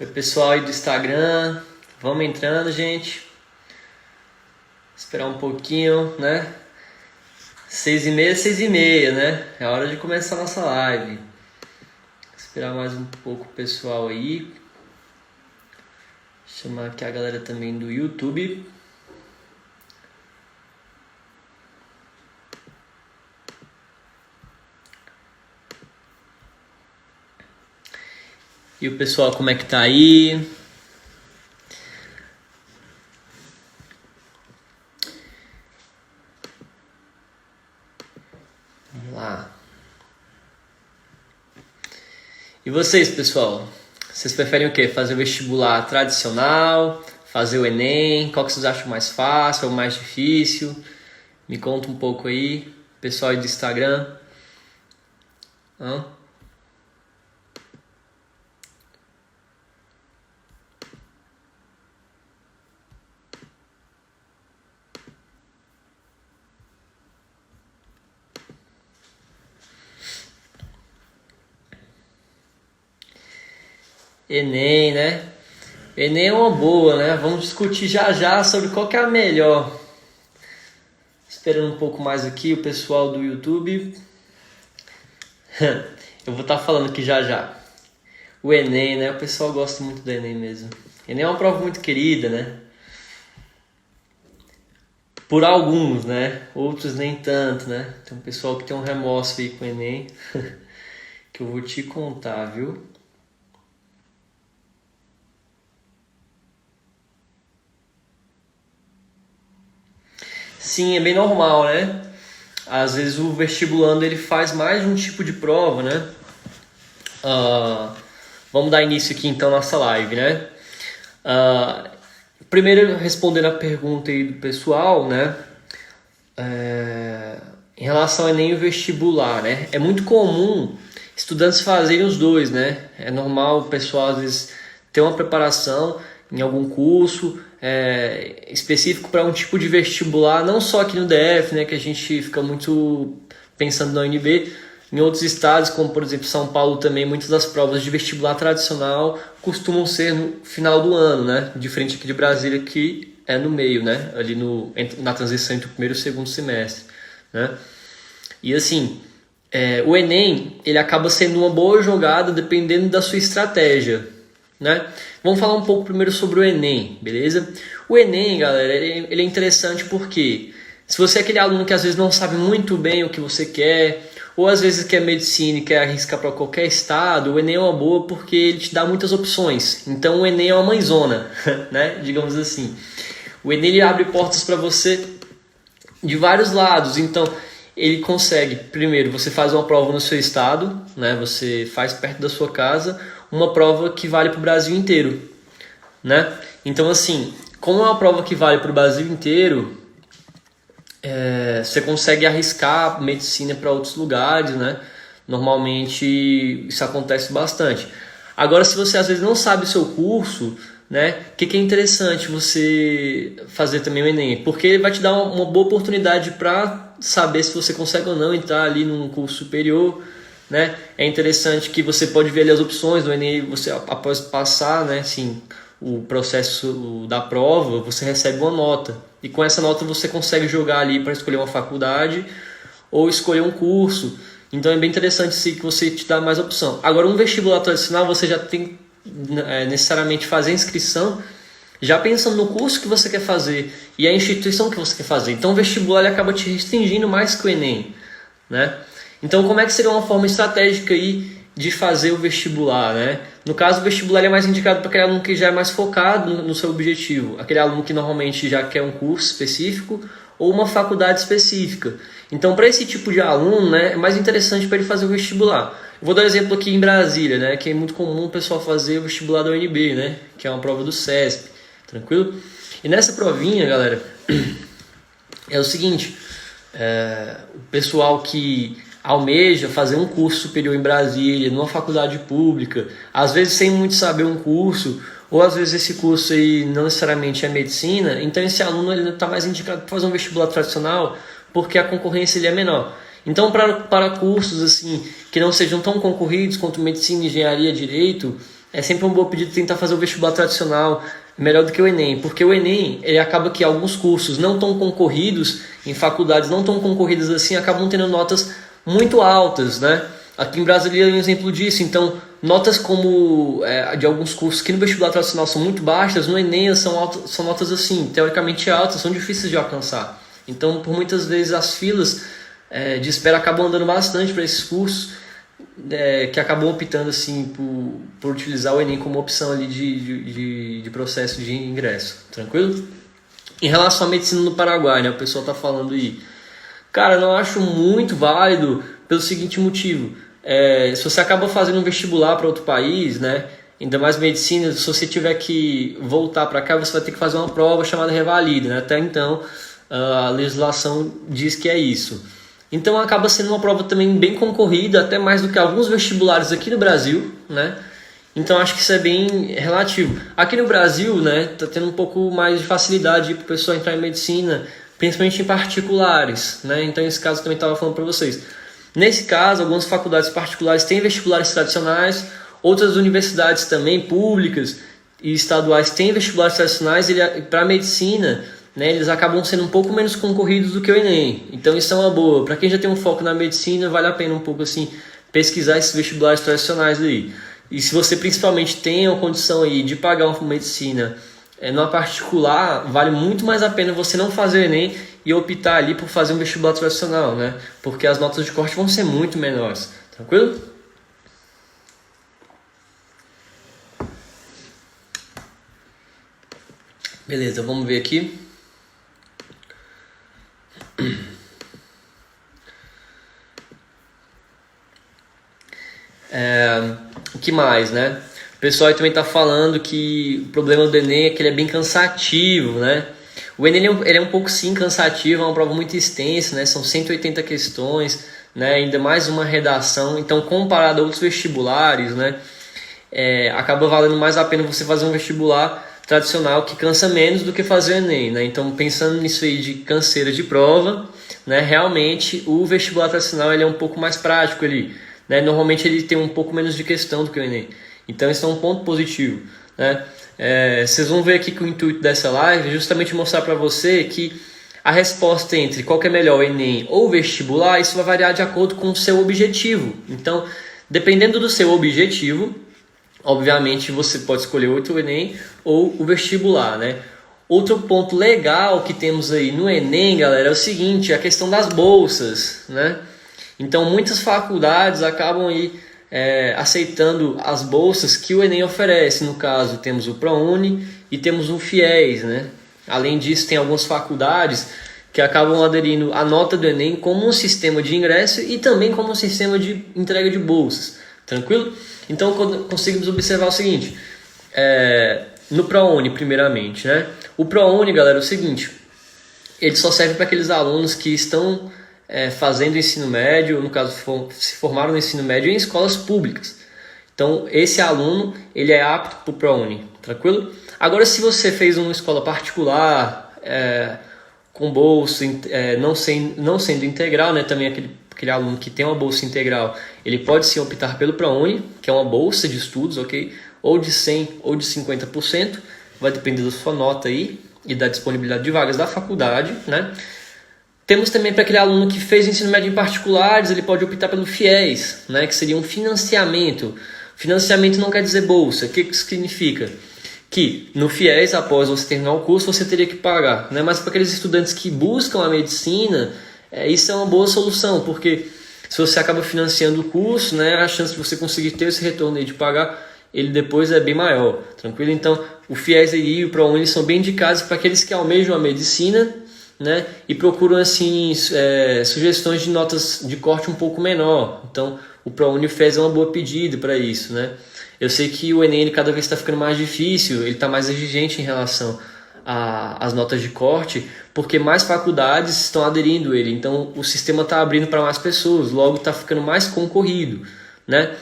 Oi, pessoal aí do Instagram, vamos entrando, gente. Esperar um pouquinho, né? 6h30, 6h30, né? É hora de começar a nossa live. Esperar mais um pouco o pessoal aí. Chamar aqui a galera também do YouTube. E o pessoal, como é que tá aí? Vamos lá. E vocês, pessoal? Vocês preferem o quê? Fazer o vestibular tradicional? Fazer o Enem? Qual que vocês acham mais fácil ou mais difícil? Me conta um pouco aí, pessoal aí do Instagram. Hã? Enem, né? Enem é uma boa, né? Vamos discutir já já sobre qual que é a melhor. Esperando um pouco mais aqui o pessoal do YouTube. Eu vou estar falando aqui já já. O Enem, né? O pessoal gosta muito do Enem mesmo. Enem é uma prova muito querida, né? Por alguns, né? Outros nem tanto, né? Tem um pessoal que tem um remorso aí com o Enem. Que eu vou te contar, viu? Sim, é bem normal, né? Às vezes o vestibulando ele faz mais de um tipo de prova, né? Vamos dar início aqui então à nossa live, né? Primeiro respondendo a pergunta aí do pessoal, né? Em relação ao Enem e o vestibular, né? É muito comum estudantes fazerem os dois, né? É normal o pessoal às vezes ter uma preparação em algum curso específico para um tipo de vestibular, não só aqui no DF, né? Que a gente fica muito pensando na UNB. Em outros estados, como por exemplo São Paulo também, muitas das provas de vestibular tradicional costumam ser no final do ano, né? Diferente aqui de Brasília, que é no meio, né? Ali na transição entre o primeiro e o segundo semestre, né? E assim, o Enem, ele acaba sendo uma boa jogada dependendo da sua estratégia, né? Vamos falar um pouco primeiro sobre o Enem, beleza? O Enem, galera, ele é interessante porque se você é aquele aluno que às vezes não sabe muito bem o que você quer, ou às vezes quer medicina e quer arriscar para qualquer estado, o Enem é uma boa porque ele te dá muitas opções. Então o Enem é uma mãezona, né? Digamos assim. O Enem ele abre portas para você de vários lados. Então ele consegue, primeiro, você faz uma prova no seu estado, né? Você faz perto da sua casa, uma prova que vale para o Brasil inteiro, né? Então assim, como é uma prova que vale para o Brasil inteiro, você consegue arriscar medicina para outros lugares, né? Normalmente isso acontece bastante. Agora, se você às vezes não sabe o seu curso, né? O que é interessante você fazer também o Enem? Porque ele vai te dar uma boa oportunidade para saber se você consegue ou não entrar ali num curso superior, né? É interessante que você pode ver ali as opções do Enem, você após passar, né? Assim, o processo da prova, você recebe uma nota. E com essa nota você consegue jogar ali para escolher uma faculdade ou escolher um curso. Então é bem interessante sim, que você te dá mais opção. Agora, um vestibular tradicional, você já tem necessariamente fazer a inscrição já pensando no curso que você quer fazer e a instituição que você quer fazer. Então o vestibular ele acaba te restringindo mais que o Enem, né? Então como é que seria uma forma estratégica aí de fazer o vestibular, né? No caso, o vestibular é mais indicado para aquele aluno que já é mais focado no seu objetivo, aquele aluno que normalmente já quer um curso específico ou uma faculdade específica. Então, para esse tipo de aluno, né, é mais interessante para ele fazer o vestibular. Eu vou dar um exemplo aqui em Brasília, né, que é muito comum o pessoal fazer o vestibular da UNB, né, que é uma prova do CESP, tranquilo? E nessa provinha, galera, é o seguinte, o pessoal que almeja fazer um curso superior em Brasília, numa faculdade pública, às vezes sem muito saber um curso, ou às vezes esse curso aí não necessariamente é medicina, então esse aluno ele está mais indicado para fazer um vestibular tradicional, porque a concorrência ele é menor. Então, para cursos assim que não sejam tão concorridos quanto medicina, engenharia, direito, é sempre uma boa pedida tentar fazer o vestibular tradicional melhor do que o Enem, porque o Enem, ele acaba que alguns cursos não tão concorridos, em faculdades não tão concorridas assim, acabam tendo notas muito altas, né? Aqui em Brasília é um exemplo disso, então notas como de alguns cursos que no vestibular tradicional são muito baixas, no Enem são notas assim, teoricamente altas, são difíceis de alcançar. Então, por muitas vezes as filas de espera acabam andando bastante para esses cursos, que acabam optando assim por utilizar o Enem como opção ali de processo de ingresso, tranquilo? Em relação à medicina no Paraguai, né, o pessoal tá falando aí, cara, eu não acho muito válido pelo seguinte motivo, se você acaba fazendo um vestibular para outro país, né, ainda mais medicina, se você tiver que voltar para cá, você vai ter que fazer uma prova chamada revalida, né? Até então a legislação diz que é isso. Então acaba sendo uma prova também bem concorrida, até mais do que alguns vestibulares aqui no Brasil, né? Então acho que isso é bem relativo. Aqui no Brasil, né, tá tendo um pouco mais de facilidade para o pessoal entrar em medicina, principalmente em particulares, né? Então nesse caso eu também estava falando para vocês. Nesse caso, algumas faculdades particulares têm vestibulares tradicionais, outras universidades também públicas e estaduais têm vestibulares tradicionais, e para medicina, né, eles acabam sendo um pouco menos concorridos do que o Enem. Então isso é uma boa. Para quem já tem um foco na medicina, vale a pena um pouco assim pesquisar esses vestibulares tradicionais aí. E se você principalmente tem a condição aí de pagar uma medicina numa particular, vale muito mais a pena você não fazer o Enem e optar ali por fazer um vestibular tradicional, né? Porque as notas de corte vão ser muito menores. Tranquilo? Beleza, vamos ver aqui. O que mais, né? O pessoal aí também está falando que o problema do Enem é que ele é bem cansativo, né? O Enem ele é um pouco sim cansativo, é uma prova muito extensa, né? São 180 questões, né? Ainda mais uma redação. Então, comparado a outros vestibulares, né? Acaba valendo mais a pena você fazer um vestibular tradicional que cansa menos do que fazer o Enem, né? Então, pensando nisso aí de canseira de prova, né? Realmente o vestibular tradicional ele é um pouco mais prático ali, né? Normalmente ele tem um pouco menos de questão do que o Enem. Então isso é um ponto positivo, né? Vocês vão ver aqui que o intuito dessa live é justamente mostrar para você que a resposta entre qual que é melhor, o Enem ou vestibular, isso vai variar de acordo com o seu objetivo. Então, dependendo do seu objetivo, obviamente você pode escolher ou o Enem ou o vestibular, né? Outro ponto legal que temos aí no Enem, galera, é o seguinte, a questão das bolsas, né? Então muitas faculdades acabam aí aceitando as bolsas que o Enem oferece. No caso, temos o ProUni e temos o FIES, né? Além disso, tem algumas faculdades que acabam aderindo à nota do Enem como um sistema de ingresso e também como um sistema de entrega de bolsas. Tranquilo? Então conseguimos observar o seguinte, no ProUni primeiramente, né? O ProUni, galera, é o seguinte, ele só serve para aqueles alunos que estão fazendo ensino médio, no caso se formaram no ensino médio em escolas públicas. Então esse aluno ele é apto para o ProUni, tranquilo? Agora se você fez uma escola particular, com bolsa, não sendo integral, né, também aquele aluno que tem uma bolsa integral, ele pode sim optar pelo ProUni, que é uma bolsa de estudos, ok? Ou de 100% ou de 50%, vai depender da sua nota aí e da disponibilidade de vagas da faculdade, né? Temos também para aquele aluno que fez ensino médio em particulares, ele pode optar pelo FIES, né, que seria um financiamento. Financiamento não quer dizer bolsa. O que isso significa? Que no FIES, após você terminar o curso, você teria que pagar, né? Mas para aqueles estudantes que buscam a medicina, isso é uma boa solução, porque se você acaba financiando o curso, né, a chance de você conseguir ter esse retorno aí de pagar, ele depois é bem maior, tranquilo? Então, o FIES e o ProUni são bem indicados para aqueles que almejam a medicina, né, e procuram assim sugestões de notas de corte um pouco menor. Então o ProUni fez uma boa pedida para isso, né? Eu sei que o Enem ele cada vez está ficando mais difícil, ele está mais exigente em relação às notas de corte, porque mais faculdades estão aderindo a ele, então o sistema está abrindo para mais pessoas, logo está ficando mais concorrido, né?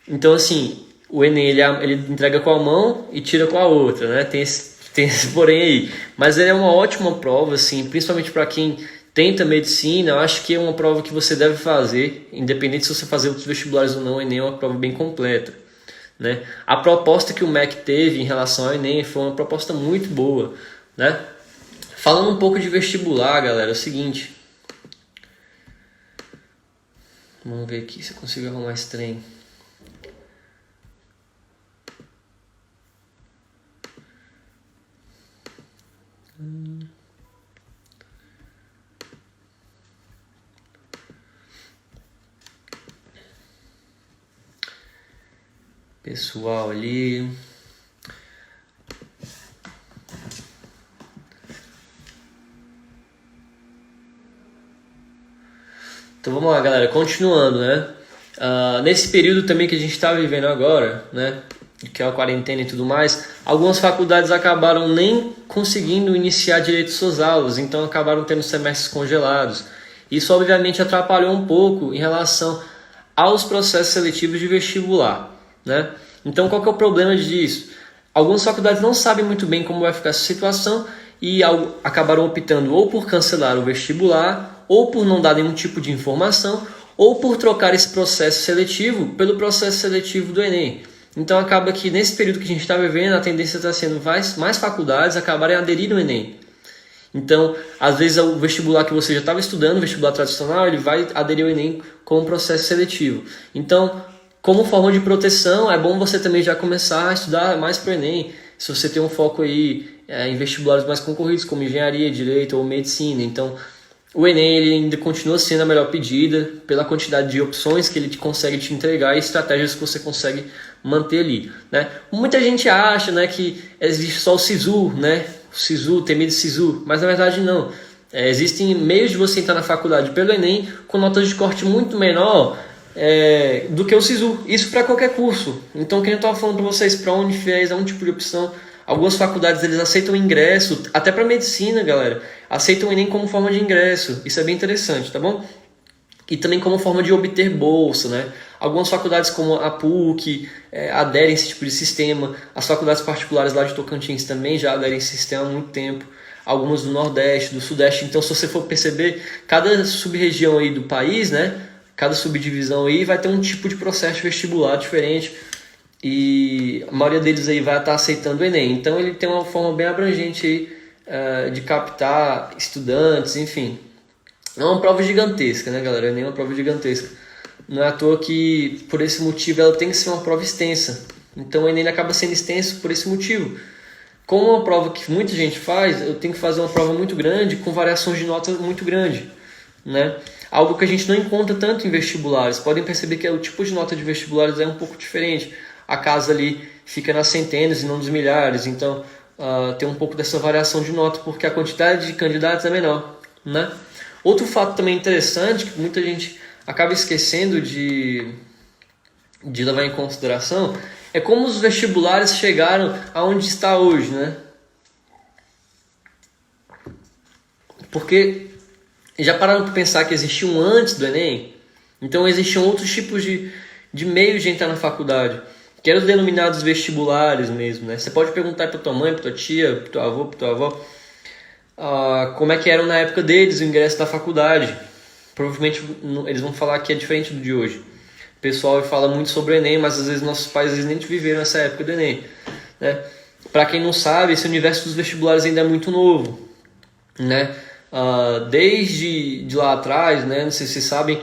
Então assim, o Enem ele entrega com a mão e tira com a outra, né? Tem esse porém aí, mas ele é uma ótima prova, assim, principalmente para quem tenta medicina. Eu acho que é uma prova que você deve fazer, independente se você fazer outros vestibulares ou não. O Enem é uma prova bem completa, né? A proposta que o MEC teve em relação ao Enem foi uma proposta muito boa, né? Falando um pouco de vestibular, galera, é o seguinte. Vamos ver aqui se eu consigo arrumar esse trem. Pessoal ali. Então vamos lá, galera, continuando, né? Nesse período também que a gente está vivendo agora, né? Que é a quarentena e tudo mais, algumas faculdades acabaram nem conseguindo iniciar direito suas aulas, então acabaram tendo semestres congelados. Isso obviamente atrapalhou um pouco em relação aos processos seletivos de vestibular, né? Então qual que é o problema disso? Algumas faculdades não sabem muito bem como vai ficar essa situação e acabaram optando ou por cancelar o vestibular, ou por não dar nenhum tipo de informação, ou por trocar esse processo seletivo pelo processo seletivo do Enem. Então acaba que nesse período que a gente está vivendo, a tendência está sendo mais faculdades acabarem aderindo ao Enem. Então, às vezes o vestibular que você já estava estudando, o vestibular tradicional, ele vai aderir ao Enem com um processo seletivo. Então, como forma de proteção, é bom você também já começar a estudar mais para o Enem. Se você tem um foco aí em vestibulares mais concorridos, como engenharia, direito ou medicina. Então, o Enem ele ainda continua sendo a melhor pedida pela quantidade de opções que ele consegue te entregar e estratégias que você consegue manter ali, né? Muita gente acha, né, que existe só o SISU, né? O SISU, tem medo de SISU, mas na verdade não. Existem meios de você entrar na faculdade pelo Enem com notas de corte muito menor do que o SISU. Isso para qualquer curso. Então, quem eu estava falando para vocês, para a Unifes é um tipo de opção. Algumas faculdades eles aceitam ingresso, até para medicina, galera. Aceitam o Enem como forma de ingresso. Isso é bem interessante, tá bom? E também como forma de obter bolsa, né? Algumas faculdades como a PUC aderem a esse tipo de sistema. As faculdades particulares lá de Tocantins também já aderem a esse sistema há muito tempo. Algumas do Nordeste, do Sudeste. Então, se você for perceber, cada sub-região aí do país, né? Cada subdivisão aí vai ter um tipo de processo vestibular diferente. E a maioria deles aí vai estar aceitando o Enem. Então, ele tem uma forma bem abrangente aí, de captar estudantes, enfim. É uma prova gigantesca, né, galera? Nem uma prova gigantesca. Não é à toa que, por esse motivo, ela tem que ser uma prova extensa. Então, o Enem acaba sendo extenso por esse motivo. Como é uma prova que muita gente faz, eu tenho que fazer uma prova muito grande, com variações de nota muito grande, né? Algo que a gente não encontra tanto em vestibulares. Podem perceber que o tipo de nota de vestibulares é um pouco diferente. A casa ali fica nas centenas e não nos milhares. Então, tem um pouco dessa variação de nota, porque a quantidade de candidatos é menor, né? Outro fato também interessante, que muita gente acaba esquecendo de levar em consideração, é como os vestibulares chegaram aonde está hoje, né? Porque já pararam para pensar que existiam antes do Enem? Então existiam outros tipos de meios de entrar na faculdade, que eram os denominados vestibulares mesmo, né? Você pode perguntar para tua mãe, para tua tia, para teu avô, para tua avó, como é que eram na época deles o ingresso da faculdade. Provavelmente eles vão falar que é diferente do de hoje. O pessoal fala muito sobre o Enem, mas às vezes nossos pais nem viveram essa época do Enem, né? Para quem não sabe, esse universo dos vestibulares ainda é muito novo, né? Desde de lá atrás, né? Não sei se vocês sabem,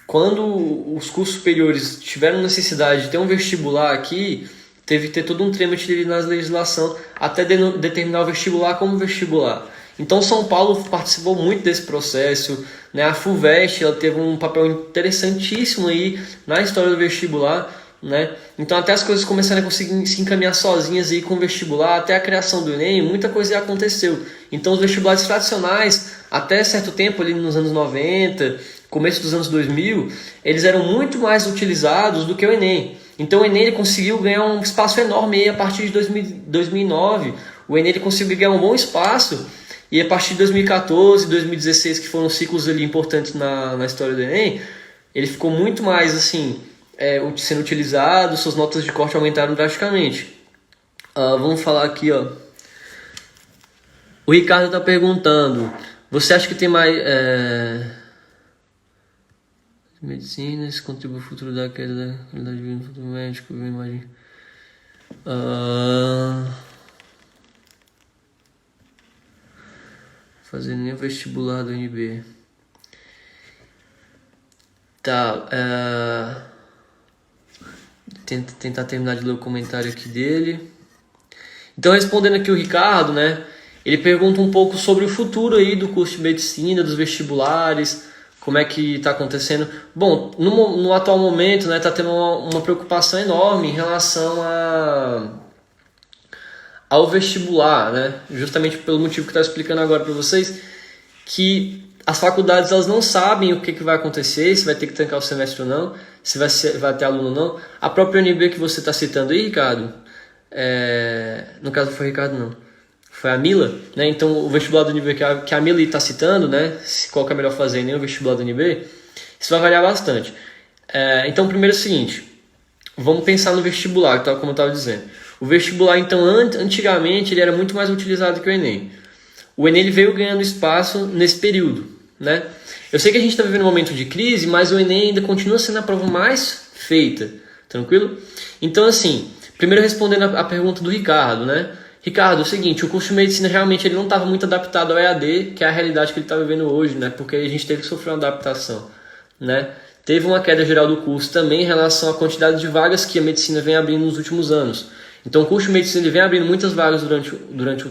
quando os cursos superiores tiveram necessidade de ter um vestibular aqui, teve que ter todo um trâmite na legislação até determinar o vestibular como vestibular. Então São Paulo participou muito desse processo, né? A FUVEST ela teve um papel interessantíssimo aí na história do vestibular, né? Então até as coisas começaram a conseguir se encaminhar sozinhas aí com o vestibular, até a criação do Enem, muita coisa já aconteceu. Então os vestibulares tradicionais, até certo tempo ali nos anos 90, começo dos anos 2000, eles eram muito mais utilizados do que o Enem. Então o Enem ele conseguiu ganhar um espaço enorme aí a partir de 2009. O Enem ele conseguiu ganhar um bom espaço. E a partir de 2014, 2016, que foram ciclos ali importantes na história do Enem, ele ficou muito mais assim, sendo utilizado, suas notas de corte aumentaram drasticamente. Vamos falar aqui, ó. O Ricardo está perguntando, você acha que tem mais... Medicina, isso contribui ao futuro da queda da qualidade de vida no futuro médico, eu imagino. Fazer nem o vestibular do UNB. Tá, tentar terminar de ler o comentário aqui dele. Então, respondendo aqui o Ricardo, né? Ele pergunta um pouco sobre o futuro aí do curso de medicina, dos vestibulares, como é que está acontecendo. Bom, no atual momento, né, está tendo uma preocupação enorme em relação ao vestibular, né? Justamente pelo motivo que eu estou explicando agora para vocês, que as faculdades elas não sabem o que vai acontecer, se vai ter que trancar o semestre ou não, se vai ter aluno ou não. A própria UNB que você está citando aí, Ricardo, no caso foi o Ricardo não, foi a Mila, né? Então o vestibular do UNB que a Mila está citando, né? Qual que é melhor fazer, nem o vestibular do UNB, isso vai variar bastante. Então primeiro é o seguinte, vamos pensar no vestibular, tá? Como eu estava dizendo. O vestibular, então, antigamente, ele era muito mais utilizado que o Enem. O Enem ele veio ganhando espaço nesse período, né? Eu sei que a gente está vivendo um momento de crise, mas o Enem ainda continua sendo a prova mais feita, tranquilo? Então, assim, primeiro respondendo a pergunta do Ricardo, né? Ricardo, é o seguinte, o curso de medicina realmente ele não estava muito adaptado ao EAD, que é a realidade que ele está vivendo hoje, né? Porque a gente teve que sofrer uma adaptação, né? Teve uma queda geral do curso também em relação à quantidade de vagas que a medicina vem abrindo nos últimos anos. Então o curso de medicina ele vem abrindo muitas vagas durante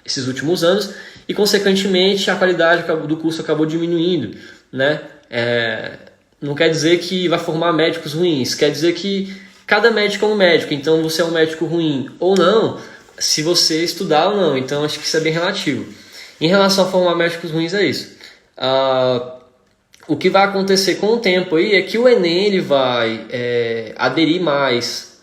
esses últimos anos e, consequentemente, a qualidade do curso acabou diminuindo, né? Não quer dizer que vai formar médicos ruins, quer dizer que cada médico é um médico, então você é um médico ruim ou não, se você estudar ou não, então acho que isso é bem relativo. Em relação a formar médicos ruins é isso. O que vai acontecer com o tempo aí é que o Enem ele vai aderir mais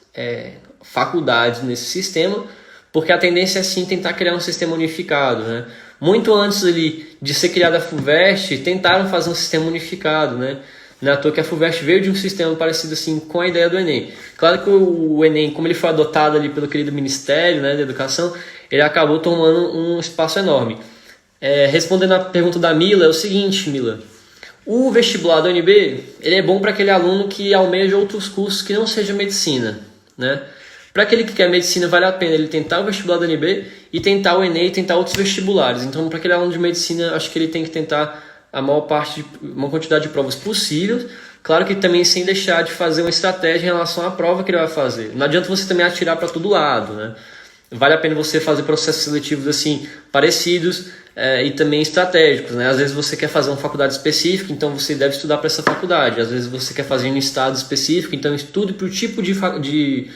faculdades nesse sistema, porque a tendência é sim tentar criar um sistema unificado, né? Muito antes ali de ser criada a FUVEST, tentaram fazer um sistema unificado, né? Não é à toa que a FUVEST veio de um sistema parecido assim com a ideia do Enem. Claro que o Enem, como ele foi adotado ali pelo querido Ministério, né, da Educação, ele acabou tomando um espaço enorme. Respondendo a pergunta da Mila, é o seguinte, Mila. O vestibular da UNB, ele é bom para aquele aluno que almeja outros cursos que não seja medicina, né? Para aquele que quer medicina, vale a pena ele tentar o vestibular da UNB e tentar o Enem e tentar outros vestibulares. Então, para aquele aluno de medicina, acho que ele tem que tentar uma quantidade de provas possível. Claro que também sem deixar de fazer uma estratégia em relação à prova que ele vai fazer. Não adianta você também atirar para todo lado, né? Vale a pena você fazer processos seletivos assim parecidos e também estratégicos, né? Às vezes você quer fazer uma faculdade específica, então você deve estudar para essa faculdade. Às vezes você quer fazer em um estado específico, então estude para o tipo de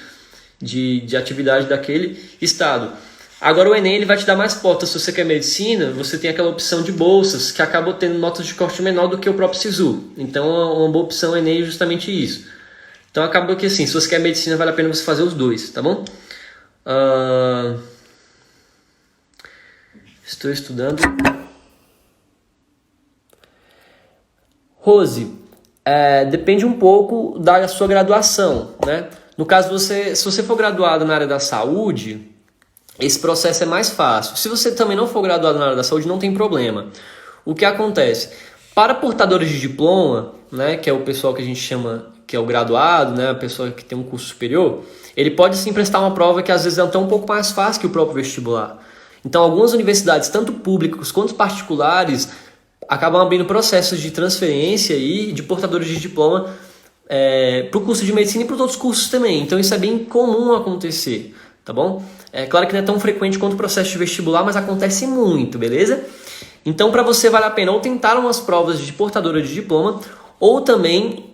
atividade daquele estado. Agora o Enem ele vai te dar mais portas. Se você quer medicina, você tem aquela opção de bolsas que acabam tendo notas de corte menor do que o próprio SISU. Então uma boa opção o Enem é justamente isso. Então acaba que assim, se você quer medicina, vale a pena você fazer os dois, tá bom? Estou estudando. Rose, depende um pouco da sua graduação, né? No caso, se você for graduado na área da saúde, esse processo é mais fácil. Se você também não for graduado na área da saúde, não tem problema. O que acontece? Para portadores de diploma, né, que é o pessoal que a gente chama, que é o graduado, né, a pessoa que tem um curso superior, ele pode sim prestar uma prova que às vezes é até um pouco mais fácil que o próprio vestibular. Então, algumas universidades, tanto públicas quanto particulares, acabam abrindo processos de transferência e de portadores de diploma para o curso de medicina e para os outros cursos também. Então isso é bem comum acontecer, tá bom? É claro que não é tão frequente quanto o processo de vestibular, mas acontece muito, beleza? Então para você vale a pena ou tentar umas provas de portadora de diploma ou também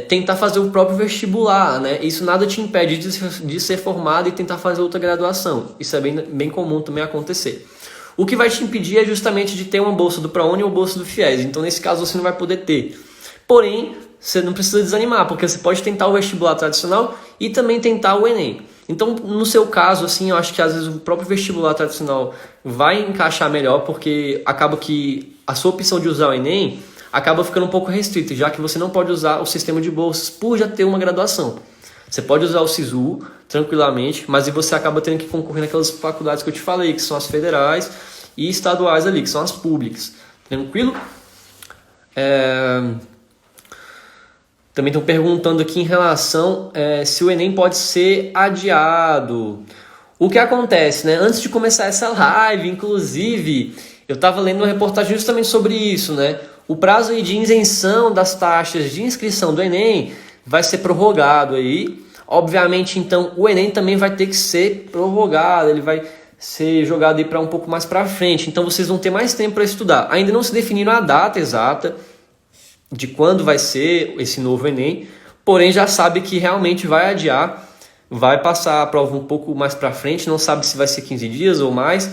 tentar fazer o próprio vestibular, né? Isso nada te impede de ser formado e tentar fazer outra graduação. Isso é bem comum também acontecer. O que vai te impedir é justamente de ter uma bolsa do ProUni ou bolsa do FIES. Então nesse caso você não vai poder ter. Porém, você não precisa desanimar, porque você pode tentar o vestibular tradicional e também tentar o Enem. Então, no seu caso, assim, eu acho que às vezes o próprio vestibular tradicional vai encaixar melhor, porque acaba que a sua opção de usar o Enem acaba ficando um pouco restrita, já que você não pode usar o sistema de bolsas por já ter uma graduação. Você pode usar o SISU tranquilamente, mas você acaba tendo que concorrer naquelas faculdades que eu te falei, que são as federais e estaduais ali, que são as públicas. Tranquilo? Também estão perguntando aqui em relação se o Enem pode ser adiado. O que acontece, né? Antes de começar essa live, inclusive, eu estava lendo uma reportagem justamente sobre isso, né? O prazo aí de isenção das taxas de inscrição do Enem vai ser prorrogado aí. Obviamente, então, o Enem também vai ter que ser prorrogado, ele vai ser jogado aí para um pouco mais para frente. Então, vocês vão ter mais tempo para estudar. Ainda não se definiram a data exata de quando vai ser esse novo Enem, porém já sabe que realmente vai adiar, vai passar a prova um pouco mais para frente, não sabe se vai ser 15 dias ou mais,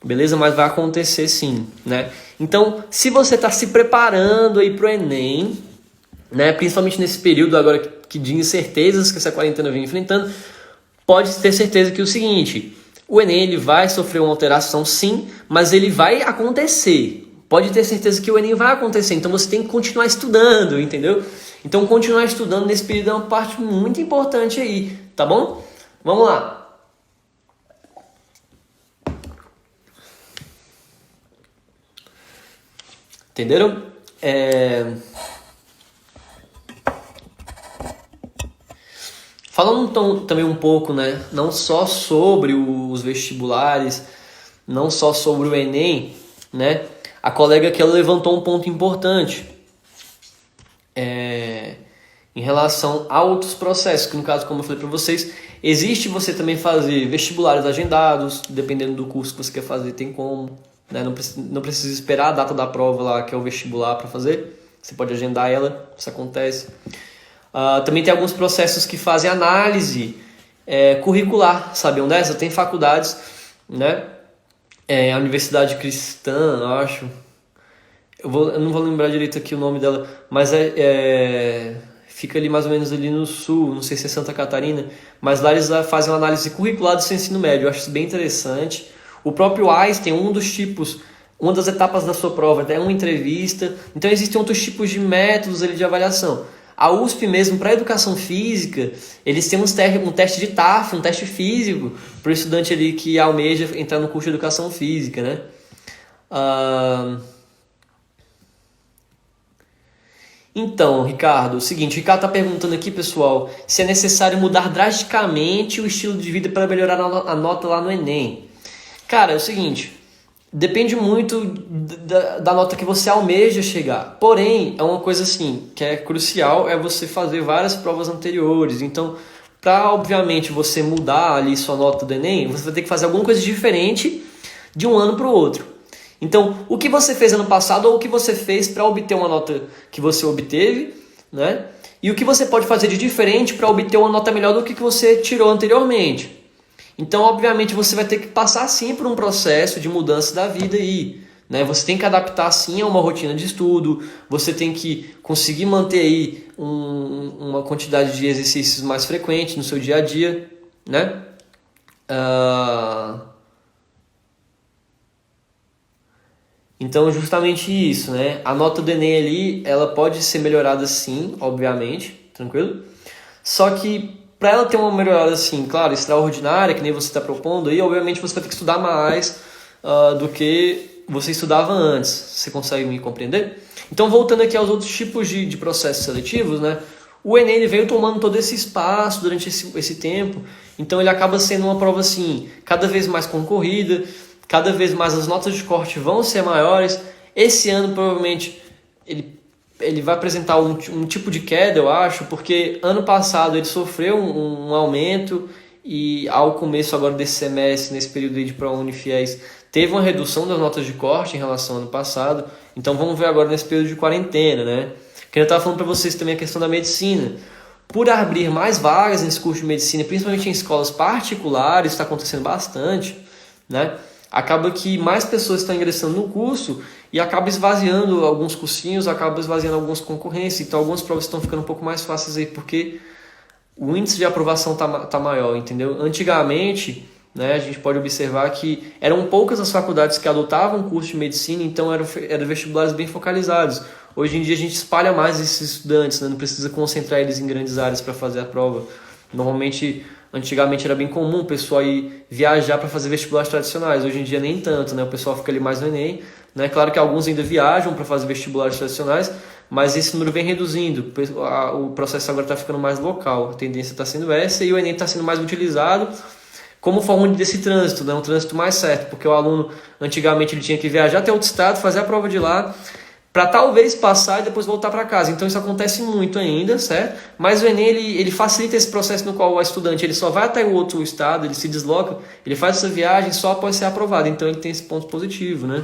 beleza? Mas vai acontecer sim, né? Então, se você está se preparando aí para o Enem, né, principalmente nesse período agora que de incertezas que essa quarentena vem enfrentando, pode ter certeza que é o seguinte, o Enem ele vai sofrer uma alteração sim, mas ele vai acontecer. Pode ter certeza que o Enem vai acontecer, então você tem que continuar estudando, entendeu? Então continuar estudando nesse período é uma parte muito importante aí, tá bom? Vamos lá. Entenderam? Falando então, também um pouco, né, não só sobre os vestibulares, não só sobre o Enem, né, a colega aqui ela levantou um ponto importante em relação a outros processos, que no caso, como eu falei para vocês, existe você também fazer vestibulares agendados, dependendo do curso que você quer fazer, tem como, né, não precisa esperar a data da prova lá, que é o vestibular para fazer, você pode agendar ela, isso acontece. Também tem alguns processos que fazem análise curricular, sabiam dessa? Tem faculdades, né? A Universidade Cristã, eu acho. Eu não vou lembrar direito aqui o nome dela, mas fica ali mais ou menos ali no sul, não sei se é Santa Catarina, mas lá eles fazem uma análise curricular do seu ensino médio, eu acho isso bem interessante. O próprio Einstein, um dos tipos, uma das etapas da sua prova é uma entrevista, então existem outros tipos de métodos ali de avaliação. A USP mesmo, para educação física, eles têm um teste de TAF, um teste físico, para o estudante ali que almeja entrar no curso de educação física, né? Então, Ricardo, o seguinte, o Ricardo está perguntando aqui, pessoal, se é necessário mudar drasticamente o estilo de vida para melhorar a nota lá no Enem. Cara, é o seguinte, depende muito da nota que você almeja chegar. Porém, é uma coisa assim, que é crucial, é você fazer várias provas anteriores. Então, para obviamente você mudar ali sua nota do Enem, você vai ter que fazer alguma coisa diferente de um ano para o outro. Então, o que você fez ano passado ou o que você fez para obter uma nota que você obteve, né? E o que você pode fazer de diferente para obter uma nota melhor do que você tirou anteriormente. Então, obviamente, você vai ter que passar sim por um processo de mudança da vida aí, né? Você tem que adaptar sim a uma rotina de estudo, você tem que conseguir manter aí uma quantidade de exercícios mais frequente no seu dia a dia, né? Então, justamente isso, né? A nota do Enem ali, ela pode ser melhorada sim, obviamente, tranquilo? Só que para ela ter uma melhorada assim, claro, extraordinária, que nem você está propondo, aí obviamente você vai ter que estudar mais do que você estudava antes. Você consegue me compreender? Então, voltando aqui aos outros tipos de processos seletivos, né? O Enem ele veio tomando todo esse espaço durante esse tempo, então ele acaba sendo uma prova assim, cada vez mais concorrida, cada vez mais as notas de corte vão ser maiores. Esse ano, provavelmente, ele vai apresentar um tipo de queda, eu acho, porque ano passado ele sofreu um aumento e ao começo agora desse semestre, nesse período aí de ProUniFiéis, teve uma redução das notas de corte em relação ao ano passado. Então vamos ver agora nesse período de quarentena, né? Que eu estava falando para vocês também a questão da medicina. Por abrir mais vagas nesse curso de medicina, principalmente em escolas particulares, está acontecendo bastante, né? Acaba que mais pessoas estão ingressando no curso e acaba esvaziando alguns cursinhos, acaba esvaziando algumas concorrências. Então algumas provas estão ficando um pouco mais fáceis aí, porque o índice de aprovação tá maior, entendeu? Antigamente, né, a gente pode observar que eram poucas as faculdades que adotavam curso de medicina, então eram vestibulares bem focalizados. Hoje em dia a gente espalha mais esses estudantes, né? Não precisa concentrar eles em grandes áreas para fazer a prova. Normalmente, antigamente era bem comum o pessoal ir viajar para fazer vestibulares tradicionais, hoje em dia nem tanto, né? O pessoal fica ali mais no Enem, né? Claro que alguns ainda viajam para fazer vestibulares tradicionais, mas esse número vem reduzindo, o processo agora está ficando mais local, a tendência está sendo essa, e o Enem está sendo mais utilizado como forma desse trânsito, né? Um trânsito mais certo, porque o aluno antigamente ele tinha que viajar até outro estado, fazer a prova de lá, para talvez passar e depois voltar para casa. Então isso acontece muito ainda, certo? Mas o Enem ele facilita esse processo no qual o estudante ele só vai até o outro estado, ele se desloca, ele faz essa viagem só após ser aprovado. Então ele tem esse ponto positivo, né?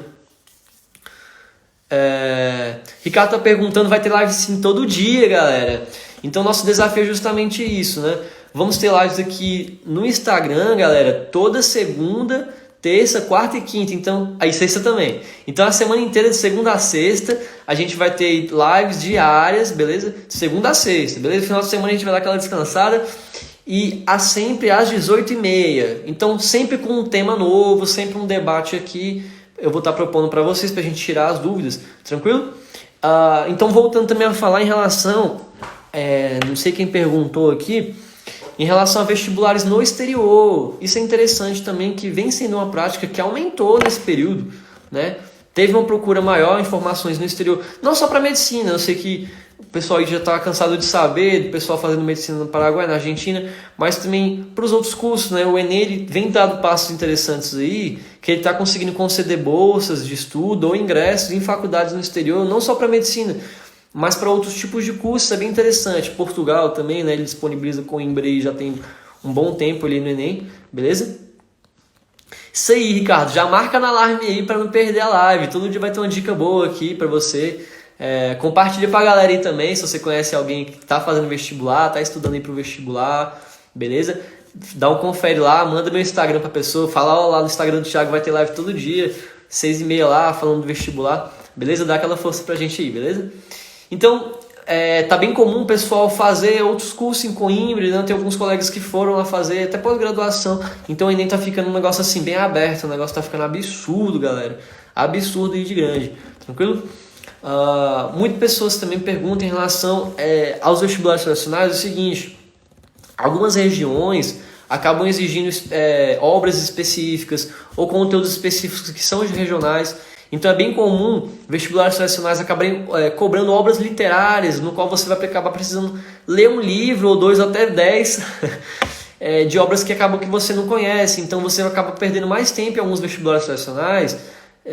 Ricardo tá perguntando, vai ter live sim todo dia, galera. Então nosso desafio é justamente isso, né? Vamos ter lives aqui no Instagram, galera, toda segunda, terça, quarta e quinta, então, aí sexta também. Então a semana inteira de segunda a sexta a gente vai ter lives diárias, beleza? De segunda a sexta, beleza? No final de semana a gente vai dar aquela descansada e sempre às 18h30. Então sempre com um tema novo, sempre um debate aqui. Eu vou estar propondo para vocês, para a gente tirar as dúvidas, tranquilo? Então voltando também a falar em relação, não sei quem perguntou aqui, em relação a vestibulares no exterior. Isso é interessante também, que vem sendo uma prática que aumentou nesse período, né? Teve uma procura maior, informações no exterior, não só para medicina. Eu sei que o pessoal aí já está cansado de saber, do pessoal fazendo medicina no Paraguai, na Argentina, mas também para os outros cursos, né? O Enem ele vem dando passos interessantes aí, que ele está conseguindo conceder bolsas de estudo ou ingressos em faculdades no exterior, não só para medicina, mas para outros tipos de cursos. É bem interessante. Portugal também, né? Ele disponibiliza Coimbra aí já tem um bom tempo ali no Enem, beleza? Isso aí, Ricardo, já marca na alarme aí para não perder a live. Todo dia vai ter uma dica boa aqui para você. Compartilha pra galera aí também, se você conhece alguém que tá fazendo vestibular, tá estudando aí pro vestibular, beleza? Dá um confere lá, manda meu Instagram pra pessoa, fala, ó, lá no Instagram do Thiago vai ter live todo dia, 6h30 lá, falando do vestibular, beleza? Dá aquela força pra gente aí, beleza? Então, tá bem comum o pessoal fazer outros cursos em Coimbra, né? Tem alguns colegas que foram lá fazer até pós-graduação, então o Enem tá ficando um negócio assim bem aberto, o negócio tá ficando absurdo, galera, absurdo e de grande, tranquilo? Muitas pessoas também perguntam em relação aos vestibulares tradicionais o seguinte: algumas regiões acabam exigindo obras específicas ou conteúdos específicos que são regionais. Então é bem comum vestibulares tradicionais acabarem cobrando obras literárias, no qual você vai acabar precisando ler um livro ou 2 até 10 de obras que acabam que você não conhece. Então você acaba perdendo mais tempo em alguns vestibulares tradicionais,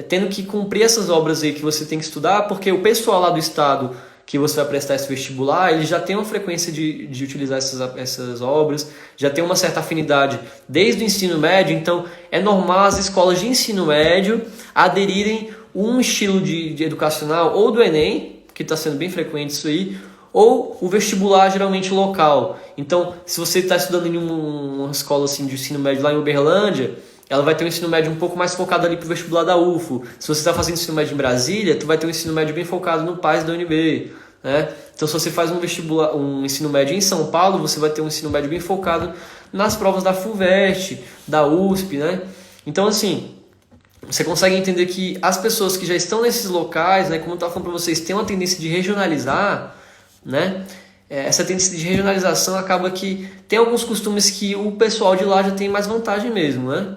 tendo que cumprir essas obras aí que você tem que estudar, porque o pessoal lá do estado que você vai prestar esse vestibular, ele já tem uma frequência de utilizar essas obras, já tem uma certa afinidade desde o ensino médio. Então é normal as escolas de ensino médio aderirem um estilo de educacional, ou do Enem, que está sendo bem frequente isso aí, ou o vestibular geralmente local. Então, se você está estudando em uma escola assim, de ensino médio lá em Uberlândia, ela vai ter um ensino médio um pouco mais focado ali para o vestibular da UFO. Se você está fazendo ensino médio em Brasília, tu vai ter um ensino médio bem focado no PAS da UNB, né? Então, se você faz um ensino médio em São Paulo, você vai ter um ensino médio bem focado nas provas da FUVEST, da USP, né? Então, assim, você consegue entender que as pessoas que já estão nesses locais, né, como eu estava falando para vocês, têm uma tendência de regionalizar, né? Essa tendência de regionalização acaba que tem alguns costumes que o pessoal de lá já tem mais vantagem mesmo, né?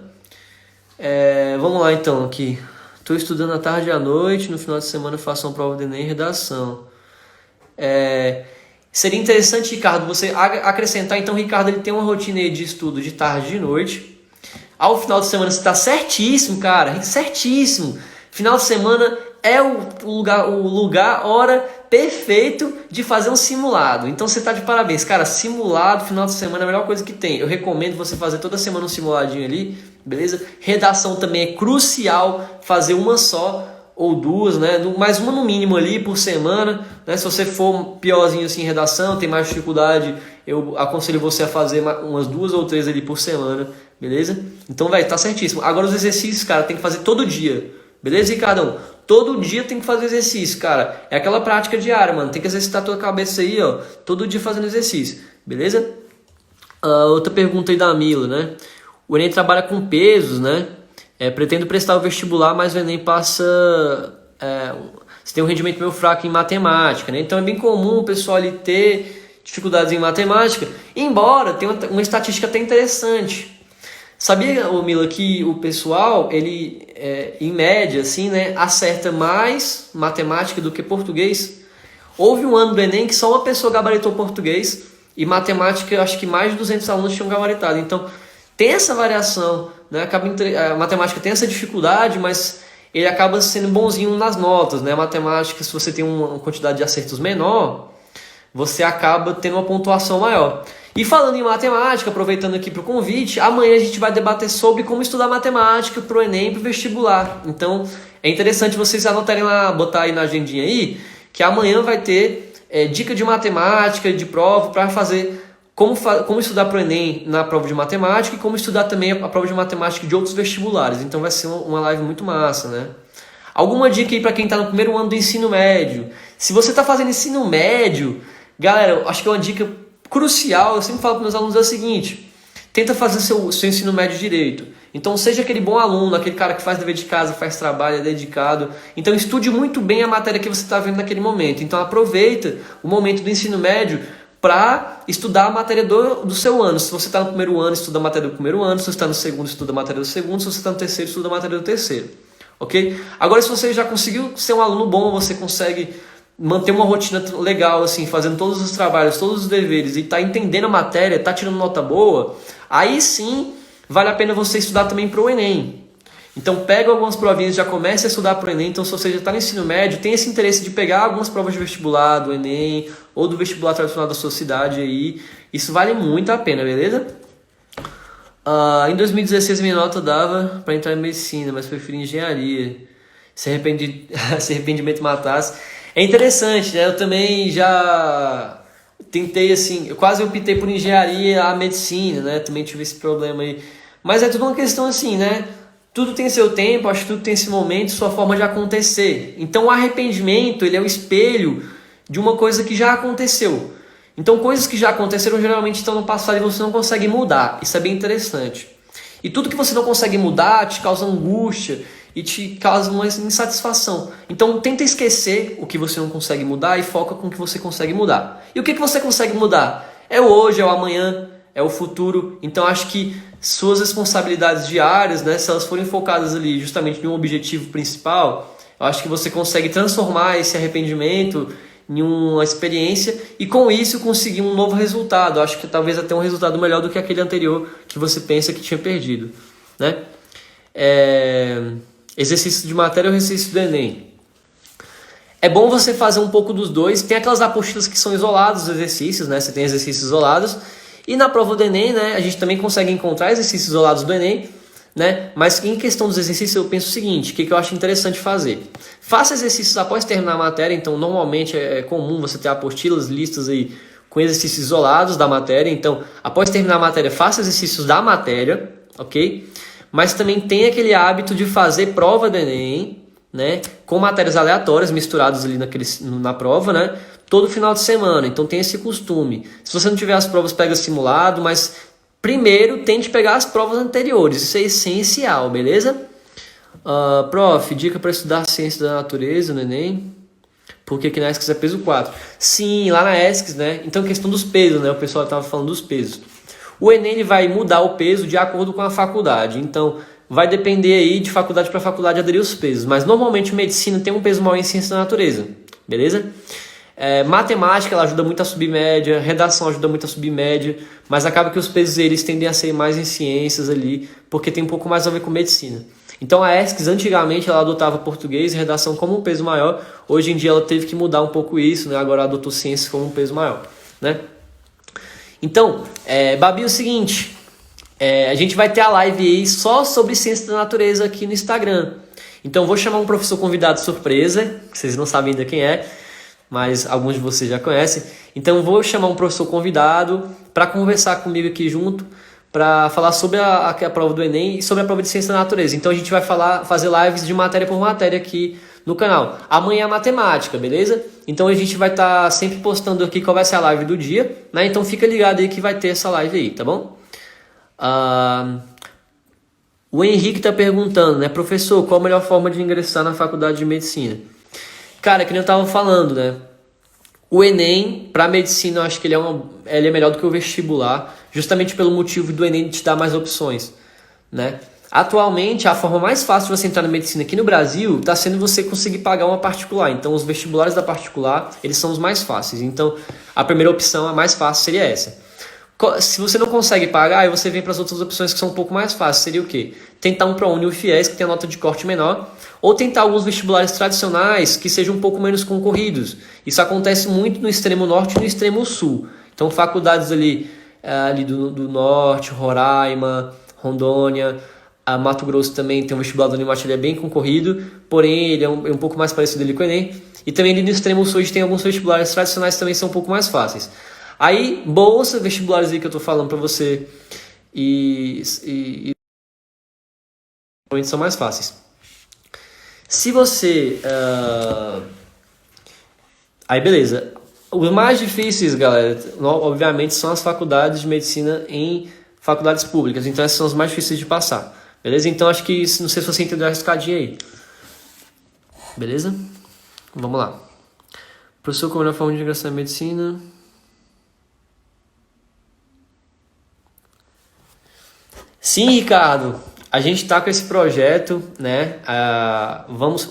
Vamos lá então aqui. Estou estudando à tarde e à noite, no final de semana faço uma prova de Enem e redação. Seria interessante, Ricardo, você acrescentar. Então, Ricardo ele tem uma rotina aí de estudo de tarde e de noite. Ao final de semana você está certíssimo, cara, certíssimo. Final de semana é o lugar, hora perfeito de fazer um simulado. Então você está de parabéns, cara. Simulado, final de semana é a melhor coisa que tem. Eu recomendo você fazer toda semana um simuladinho ali, beleza? Redação também é crucial, fazer uma só ou duas, né? Mais uma no mínimo ali por semana, né? Se você for piorzinho assim em redação, tem mais dificuldade, eu aconselho você a fazer umas 2 ou 3 ali por semana, beleza? Então, velho, tá certíssimo. Agora os exercícios, cara, tem que fazer todo dia, beleza, Ricardão? Todo dia tem que fazer exercício, cara. É aquela prática diária, mano. Tem que exercitar a tua cabeça aí, ó. Todo dia fazendo exercício, beleza? Outra pergunta aí da Mila, né? O Enem trabalha com pesos, né? Pretendo prestar o vestibular, mas o Enem passa... você tem um rendimento meio fraco em matemática, né? Então é bem comum o pessoal ali ter dificuldades em matemática, embora tenha uma estatística até interessante. Sabia, Mila, que o pessoal, ele, em média, assim, né, acerta mais matemática do que português? Houve um ano do Enem que só uma pessoa gabaritou português e matemática, eu acho que mais de 200 alunos tinham gabaritado. Então, tem essa variação, né? A matemática tem essa dificuldade, mas ele acaba sendo bonzinho nas notas, né? A matemática, se você tem uma quantidade de acertos menor, você acaba tendo uma pontuação maior. E falando em matemática, aproveitando aqui para o convite, amanhã a gente vai debater sobre como estudar matemática para o Enem e para o vestibular. Então, é interessante vocês anotarem lá, botar aí na agendinha aí, que amanhã vai ter dica de matemática, de prova, para fazer como estudar para o Enem na prova de matemática e como estudar também a prova de matemática de outros vestibulares. Então vai ser uma live muito massa, né? Alguma dica aí para quem está no primeiro ano do ensino médio? Se você está fazendo ensino médio, galera, eu acho que é uma dica crucial, eu sempre falo para meus alunos é o seguinte: tenta fazer seu ensino médio direito. Então seja aquele bom aluno, aquele cara que faz dever de casa, faz trabalho, é dedicado. Então estude muito bem a matéria que você está vendo naquele momento. Então aproveita o momento do ensino médio para estudar a matéria do seu ano. Se você está no primeiro ano, estuda a matéria do primeiro ano. Se você está no segundo, estuda a matéria do segundo. Se você está no terceiro, estuda a matéria do terceiro. Ok? Agora, se você já conseguiu ser um aluno bom, você consegue manter uma rotina legal, assim, fazendo todos os trabalhos, todos os deveres, e está entendendo a matéria, está tirando nota boa, aí sim vale a pena você estudar também para o Enem. Então pega algumas provinhas e já comece a estudar para o Enem. Então se você já está no ensino médio, tem esse interesse de pegar algumas provas de vestibular, do Enem, ou do vestibular tradicional da sua cidade aí, isso vale muito a pena, beleza? Em 2016 minha nota dava para entrar em medicina, mas preferi engenharia. Se arrependimento matasse. É interessante, né? Eu também já tentei, assim, eu quase optei por engenharia a medicina, né? Também tive esse problema aí. Mas é tudo uma questão assim, né? Tudo tem seu tempo, acho que tudo tem esse momento, sua forma de acontecer. Então o arrependimento, ele é o espelho de uma coisa que já aconteceu. Então coisas que já aconteceram geralmente estão no passado e você não consegue mudar. Isso é bem interessante. E tudo que você não consegue mudar te causa angústia e te causa uma insatisfação. Então tenta esquecer o que você não consegue mudar e foca com o que você consegue mudar. E o que você consegue mudar? É o hoje, é o amanhã, é o futuro. Então acho que suas responsabilidades diárias, né, se elas forem focadas ali justamente em um objetivo principal, eu acho que você consegue transformar esse arrependimento em uma experiência e com isso conseguir um novo resultado. Eu acho que talvez até um resultado melhor do que aquele anterior que você pensa que tinha perdido, né? Exercício de matéria ou exercício do Enem? É bom você fazer um pouco dos dois. Tem aquelas apostilas que são isolados, os exercícios, né? Você tem exercícios isolados. E na prova do Enem, né, a gente também consegue encontrar exercícios isolados do Enem, né? Mas em questão dos exercícios eu penso o seguinte, o que eu acho interessante fazer? Faça exercícios após terminar a matéria. Então normalmente é comum você ter apostilas, listas aí com exercícios isolados da matéria. Então após terminar a matéria, faça exercícios da matéria, ok? Mas também tem aquele hábito de fazer prova do Enem, né, com matérias aleatórias misturadas ali na prova, né, todo final de semana. Então tem esse costume. Se você não tiver as provas, pega simulado, mas primeiro tente pegar as provas anteriores. Isso é essencial, beleza? Prof, dica para estudar ciência da natureza no Enem? Porque aqui na ESCS é peso 4. Sim, lá na ESCS, né? Então questão dos pesos, né? O pessoal estava falando dos pesos. O Enem ele vai mudar o peso de acordo com a faculdade. Então vai depender aí de faculdade para faculdade aderir os pesos. Mas normalmente medicina tem um peso maior em ciência da natureza, beleza? Matemática ela ajuda muito a subir média, redação ajuda muito a subir média, mas acaba que os pesos eles tendem a ser mais em ciências ali, porque tem um pouco mais a ver com medicina. Então a ESCS antigamente ela adotava português e redação como um peso maior, hoje em dia ela teve que mudar um pouco isso, né? Agora adotou ciências como um peso maior, né? Então, Babi, é o seguinte, a gente vai ter a live aí só sobre ciência da natureza aqui no Instagram. Então vou chamar um professor convidado surpresa, que vocês não sabem ainda quem é, mas alguns de vocês já conhecem. Então vou chamar um professor convidado para conversar comigo aqui junto, para falar sobre a prova do Enem e sobre a prova de ciência da natureza. Então a gente vai fazer lives de matéria por matéria aqui no canal. Amanhã é matemática, beleza? Então a gente vai estar sempre postando aqui qual vai ser a live do dia, né? Então fica ligado aí que vai ter essa live aí, tá bom? O Henrique está perguntando, né? Professor, qual a melhor forma de ingressar na faculdade de medicina? Cara, que nem eu estava falando, né? O Enem, para medicina, eu acho que ele é melhor do que o vestibular, justamente pelo motivo do Enem te dar mais opções, né? Atualmente, a forma mais fácil de você entrar na medicina aqui no Brasil está sendo você conseguir pagar uma particular. Então, os vestibulares da particular, eles são os mais fáceis. Então, a primeira opção, a mais fácil, seria essa. Se você não consegue pagar, aí você vem para as outras opções que são um pouco mais fáceis. Seria o quê? Tentar um ProUni ou FIES, que tem a nota de corte menor, ou tentar alguns vestibulares tradicionais que sejam um pouco menos concorridos. Isso acontece muito no extremo norte e no extremo sul. Então, faculdades ali do norte, Roraima, Rondônia, a Mato Grosso também tem um vestibular do Unimat, ele é bem concorrido, porém ele é um pouco mais parecido ali com o Enem. E também ali no extremo sul tem alguns vestibulares tradicionais que também são um pouco mais fáceis. Aí, bolsa, vestibulares aí que eu tô falando pra você e são mais fáceis. Se você... Aí, beleza. Os mais difíceis, galera, obviamente, são as faculdades de medicina em faculdades públicas. Então, essas são as mais difíceis de passar. Beleza? Então, acho que, não sei se você entendeu a riscadinha aí. Beleza? Vamos lá. Professor, como é a forma de ingressar em medicina? Sim, Ricardo. A gente está com esse projeto, né?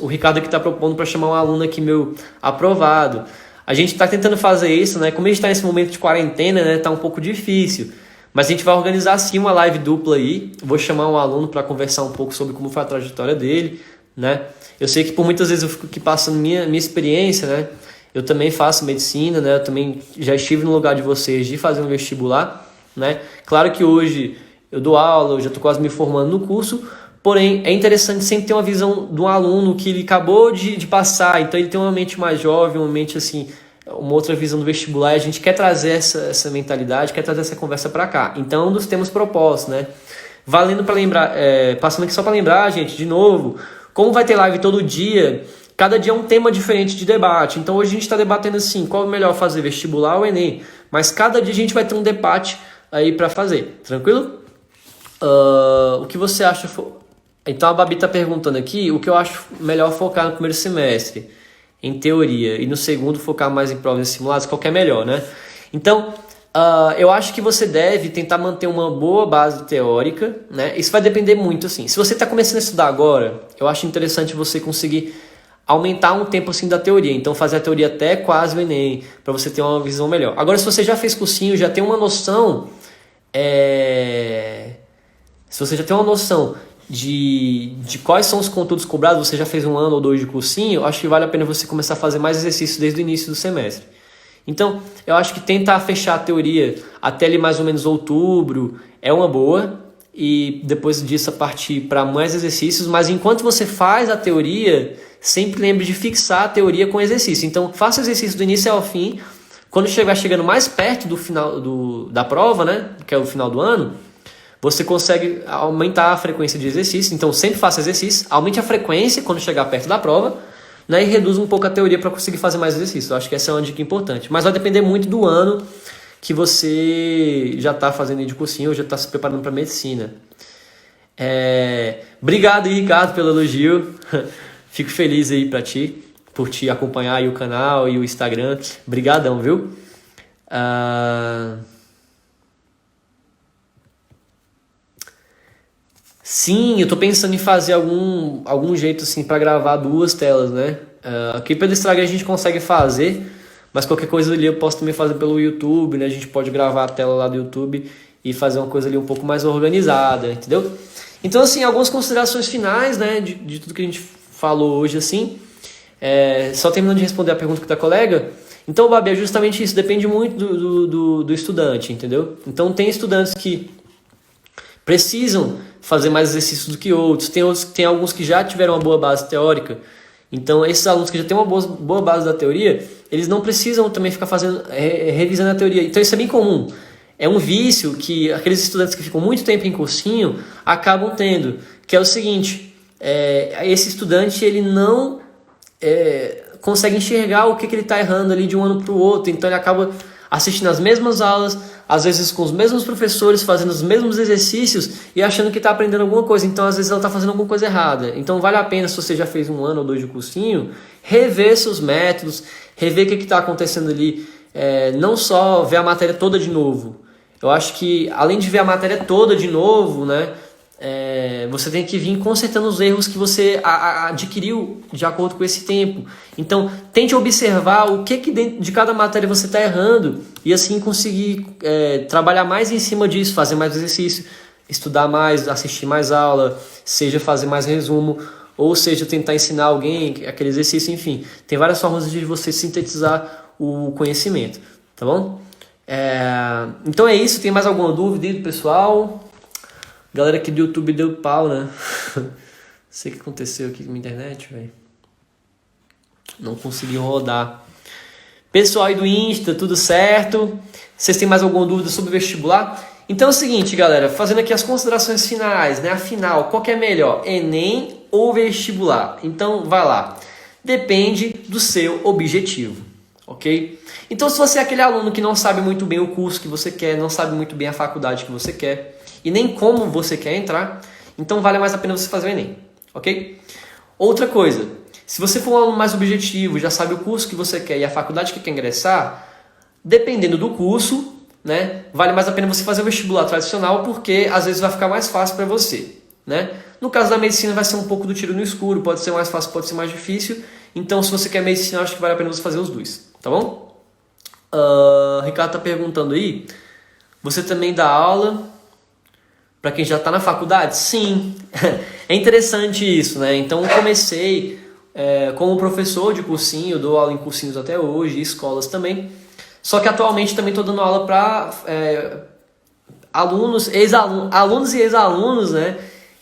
O Ricardo aqui está propondo para chamar um aluno aqui meu aprovado. A gente está tentando fazer isso, né? Como a gente está nesse momento de quarentena, né? Tá um pouco difícil. Mas a gente vai organizar sim uma live dupla aí. Vou chamar um aluno para conversar um pouco sobre como foi a trajetória dele, né? Eu sei que por muitas vezes eu fico aqui passando minha experiência, né? Eu também faço medicina, né? Eu também já estive no lugar de vocês de fazer um vestibular, né? Claro que hoje eu dou aula, eu já estou quase me formando no curso, porém é interessante sempre ter uma visão de um aluno que ele acabou de passar, então ele tem uma mente mais jovem, uma mente assim, uma outra visão do vestibular, e a gente quer trazer essa mentalidade, quer trazer essa conversa para cá. Então, um dos temas propostos, né? Valendo para lembrar, passando aqui só para lembrar, gente, de novo, como vai ter live todo dia, cada dia é um tema diferente de debate. Então, hoje a gente está debatendo assim, qual é melhor fazer, vestibular ou Enem? Mas cada dia a gente vai ter um debate aí para fazer, tranquilo? O que você acha... Então, a Babi está perguntando aqui, o que eu acho melhor focar no primeiro semestre, em teoria, e no segundo focar mais em provas e simulados, qual que é melhor, né? Então, eu acho que você deve tentar manter uma boa base teórica, né? Isso vai depender muito, assim. Se você está começando a estudar agora, eu acho interessante você conseguir aumentar um tempo assim da teoria. Então, fazer a teoria até quase o Enem, para você ter uma visão melhor. Agora, se você já fez cursinho, já tem uma noção... Se você já tem uma noção de quais são os conteúdos cobrados, você já fez 1 ano ou 2 de cursinho, eu acho que vale a pena você começar a fazer mais exercícios desde o início do semestre. Então, eu acho que tentar fechar a teoria até ali mais ou menos outubro é uma boa, e depois disso partir para mais exercícios, mas enquanto você faz a teoria, sempre lembre de fixar a teoria com exercício. Então, faça exercício do início ao fim. Quando estiver chegando mais perto do final da prova, né, que é o final do ano, você consegue aumentar a frequência de exercício. Então, sempre faça exercício, aumente a frequência quando chegar perto da prova, né, e reduz um pouco a teoria para conseguir fazer mais exercício. Eu acho que essa é uma dica importante. Mas vai depender muito do ano que você já está fazendo de cursinho ou já está se preparando para medicina. Obrigado aí, Ricardo, pelo elogio. Fico feliz aí para ti, por te acompanhar aí o canal e o Instagram. Obrigadão, viu? Sim, eu tô pensando em fazer algum jeito assim para gravar 2 telas, né? Aqui pelo Instagram a gente consegue fazer, mas qualquer coisa ali eu posso também fazer pelo YouTube, né? A gente pode gravar a tela lá do YouTube e fazer uma coisa ali um pouco mais organizada, entendeu? Então, assim, algumas considerações finais, né, de tudo que a gente falou hoje, assim. Só terminando de responder a pergunta da colega. Então, Babi, é justamente isso, depende muito do estudante, entendeu? Então, tem estudantes que precisam fazer mais exercícios do que outros, tem alguns que já tiveram uma boa base teórica. Então, esses alunos que já têm uma boa base da teoria, eles não precisam também ficar revisando a teoria. Então, isso é bem comum. É um vício que aqueles estudantes que ficam muito tempo em cursinho acabam tendo, que é o seguinte, esse estudante ele não consegue enxergar o que ele está errando ali de um ano para o outro, então ele acaba assistindo as mesmas aulas, às vezes com os mesmos professores, fazendo os mesmos exercícios e achando que está aprendendo alguma coisa. Então, às vezes, ela está fazendo alguma coisa errada. Então, vale a pena, se você já fez 1 ano ou 2 de cursinho, rever seus métodos, rever o que está acontecendo ali. Não só ver a matéria toda de novo. Eu acho que, além de ver a matéria toda de novo, né, você tem que vir consertando os erros que você adquiriu de acordo com esse tempo. Então, tente observar o que dentro de cada matéria você está errando e assim conseguir trabalhar mais em cima disso, fazer mais exercício, estudar mais, assistir mais aula, seja fazer mais resumo, ou seja, tentar ensinar alguém aquele exercício, enfim. Tem várias formas de você sintetizar o conhecimento, tá bom? Então é isso. Tem mais alguma dúvida aí do pessoal? Galera aqui do YouTube deu pau, né? Não sei o que aconteceu aqui com a internet, velho. Não conseguiu rodar. Pessoal aí do Insta, tudo certo? Vocês têm mais alguma dúvida sobre o vestibular? Então é o seguinte, galera. Fazendo aqui as considerações finais, né? Afinal, qual que é melhor? Enem ou vestibular? Então, vai lá. Depende do seu objetivo, ok? Então, se você é aquele aluno que não sabe muito bem o curso que você quer, não sabe muito bem a faculdade que você quer, e nem como você quer entrar, então vale mais a pena você fazer o Enem, ok? Outra coisa, se você for um aluno mais objetivo, já sabe o curso que você quer e a faculdade que quer ingressar, dependendo do curso, né, vale mais a pena você fazer o vestibular tradicional, porque às vezes vai ficar mais fácil para você, né? No caso da medicina vai ser um pouco do tiro no escuro, pode ser mais fácil, pode ser mais difícil, então se você quer medicina, eu acho que vale a pena você fazer os dois, tá bom? Ricardo tá perguntando aí, você também dá aula para quem já está na faculdade? Sim, é interessante isso, né? Então eu comecei como professor de cursinho, dou aula em cursinhos até hoje, escolas também. Só que atualmente também estou dando aula para alunos e ex-alunos, né?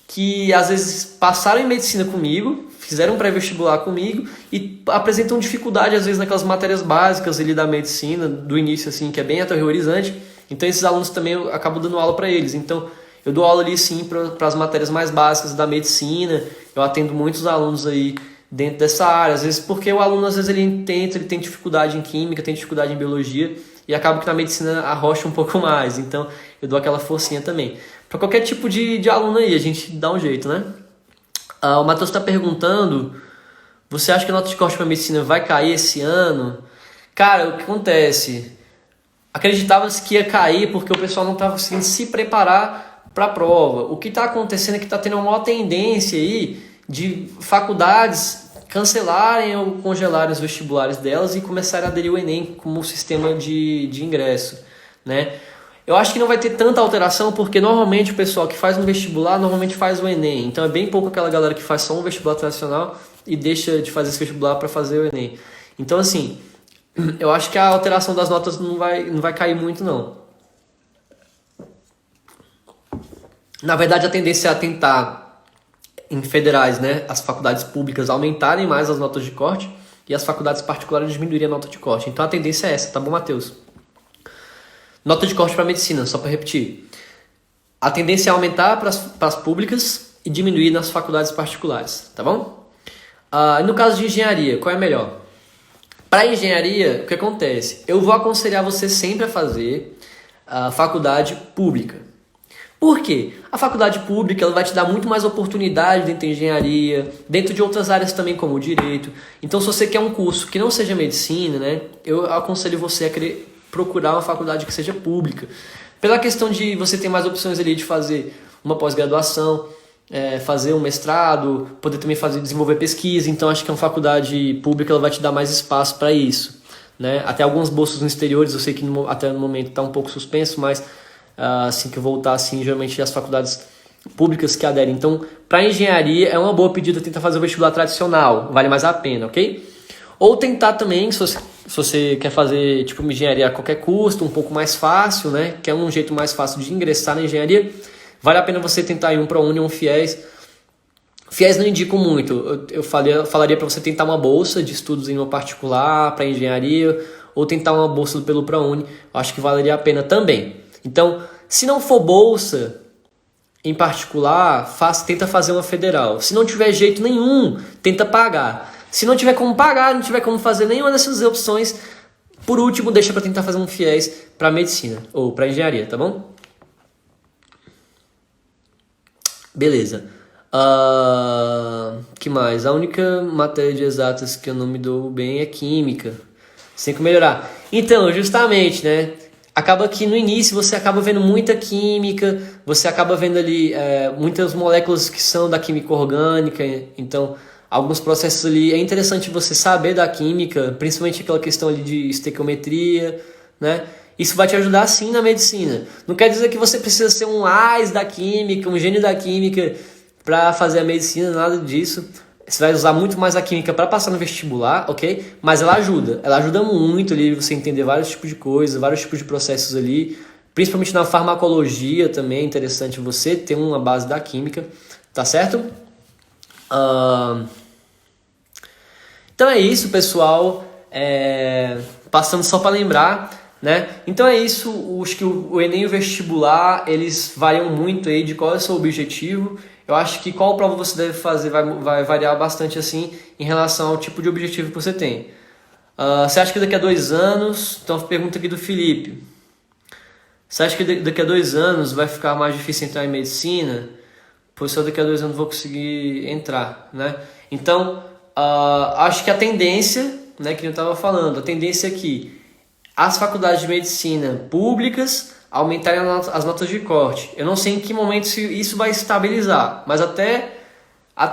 Que às vezes passaram em medicina comigo, fizeram um pré-vestibular comigo e apresentam dificuldade às vezes naquelas matérias básicas ali da medicina, do início assim, que é bem aterrorizante. Então esses alunos também eu acabo dando aula para eles. Então eu dou aula ali sim para as matérias mais básicas da medicina. Eu atendo muitos alunos aí dentro dessa área, às vezes porque o aluno às vezes ele tem dificuldade em química, tem dificuldade em biologia e acaba que na medicina arrocha um pouco mais. Então eu dou aquela forcinha também. Para qualquer tipo de aluno aí, a gente dá um jeito, né? O Matheus está perguntando, você acha que a nota de corte para medicina vai cair esse ano? Cara, o que acontece? Acreditava-se que ia cair porque o pessoal não estava conseguindo se preparar para a prova. O que está acontecendo é que está tendo uma maior tendência aí de faculdades cancelarem ou congelarem os vestibulares delas e começarem a aderir o Enem como sistema de ingresso, né? Eu acho que não vai ter tanta alteração porque normalmente o pessoal que faz um vestibular normalmente faz o Enem. Então é bem pouco aquela galera que faz só um vestibular tradicional e deixa de fazer esse vestibular para fazer o Enem. Então assim, eu acho que a alteração das notas não vai cair muito não. Na verdade a tendência é a tentar em federais, né, as faculdades públicas aumentarem mais as notas de corte e as faculdades particulares diminuírem a nota de corte. Então a tendência é essa, tá bom, Matheus? Nota de corte para medicina, só para repetir. A tendência é aumentar para as públicas e diminuir nas faculdades particulares, tá bom? No caso de engenharia, qual é melhor? Para engenharia, o que acontece? Eu vou aconselhar você sempre a fazer a faculdade pública. Por quê? A faculdade pública ela vai te dar muito mais oportunidade dentro da engenharia, dentro de outras áreas também como o direito. Então, se você quer um curso que não seja medicina, né, eu aconselho você a querer procurar uma faculdade que seja pública. Pela questão de você ter mais opções ali de fazer uma pós-graduação, fazer um mestrado, poder também desenvolver pesquisa. Então, acho que uma faculdade pública ela vai te dar mais espaço para isso, né? Até algumas bolsas no exteriores, eu sei que até no momento está um pouco suspenso, mas assim que voltar, assim, geralmente as faculdades públicas que aderem. Então, para engenharia é uma boa pedida tentar fazer o vestibular tradicional, vale mais a pena, ok? Ou tentar também, se você quer fazer tipo uma engenharia a qualquer custo, um pouco mais fácil, né? Que é um jeito mais fácil de ingressar na engenharia, vale a pena você tentar ir um ProUni ou um FIES. FIES não indico muito, eu falaria para você tentar uma bolsa de estudos em uma particular para engenharia, ou tentar uma bolsa pelo ProUni, eu acho que valeria a pena também. Então, se não for bolsa em particular, tenta fazer uma federal. Se não tiver jeito nenhum, tenta pagar. Se não tiver como pagar, não tiver como fazer nenhuma dessas opções, por último, deixa para tentar fazer um FIES para medicina ou para engenharia, tá bom? Beleza. Que mais? A única matéria de exatas que eu não me dou bem é química. Sem que melhorar. Então, justamente, né? acaba que no início você acaba vendo muita química, você acaba vendo ali muitas moléculas que são da química orgânica, então alguns processos ali é interessante você saber da química, principalmente aquela questão ali de estequiometria, né? Isso vai te ajudar sim na medicina. Não quer dizer que você precisa ser um ás da química, um gênio da química para fazer a medicina, nada disso. Você vai usar muito mais a química para passar no vestibular, ok? Mas ela ajuda muito ali você entender vários tipos de coisas, vários tipos de processos ali, principalmente na farmacologia também é interessante você ter uma base da química, tá certo? Então é isso, pessoal. Passando só para lembrar, né? Então é isso. Acho que o Enem e o vestibular eles variam muito aí de qual é o seu objetivo. Eu acho que qual prova você deve fazer vai variar bastante assim em relação ao tipo de objetivo que você tem. Você acha que daqui a 2 anos... Então, pergunta aqui do Felipe. Você acha que daqui a 2 anos vai ficar mais difícil entrar em medicina? Pois só daqui a 2 anos vou conseguir entrar, né? Então, acho que a tendência, né, que eu estava falando, a tendência é que as faculdades de medicina públicas aumentarem as notas de corte. Eu não sei em que momento isso vai estabilizar, mas até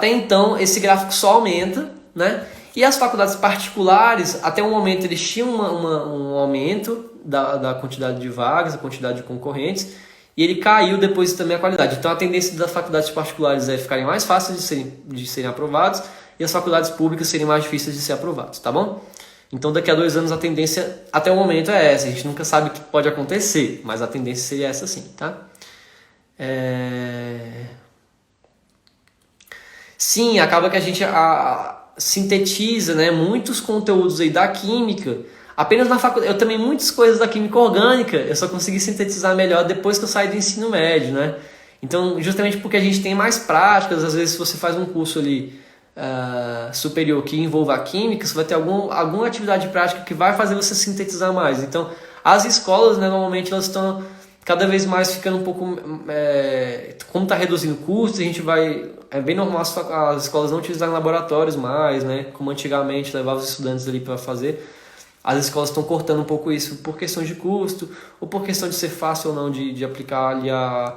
então esse gráfico só aumenta, né? E as faculdades particulares, até o momento eles tinham um aumento da quantidade de vagas, da quantidade de concorrentes, e ele caiu depois também a qualidade. Então a tendência das faculdades particulares é ficarem mais fáceis de serem aprovados e as faculdades públicas serem mais difíceis de ser aprovados, tá bom? Então daqui a 2 anos a tendência até o momento é essa. A gente nunca sabe o que pode acontecer, mas a tendência seria essa sim, tá? Sim, acaba que a gente sintetiza, né, muitos conteúdos aí da química. Apenas na faculdade, eu também muitas coisas da química orgânica, eu só consegui sintetizar melhor depois que eu saí do ensino médio, né? Então, justamente porque a gente tem mais práticas, às vezes se você faz um curso ali superior que envolva a química, você vai ter alguma atividade prática que vai fazer você sintetizar mais. Então, as escolas, né, normalmente elas estão cada vez mais ficando um pouco... como está reduzindo custos, a gente vai... É bem normal as escolas não utilizarem laboratórios mais, né? Como antigamente levava os estudantes ali para fazer. As escolas estão cortando um pouco isso por questões de custo, ou por questão de ser fácil ou não de aplicar ali a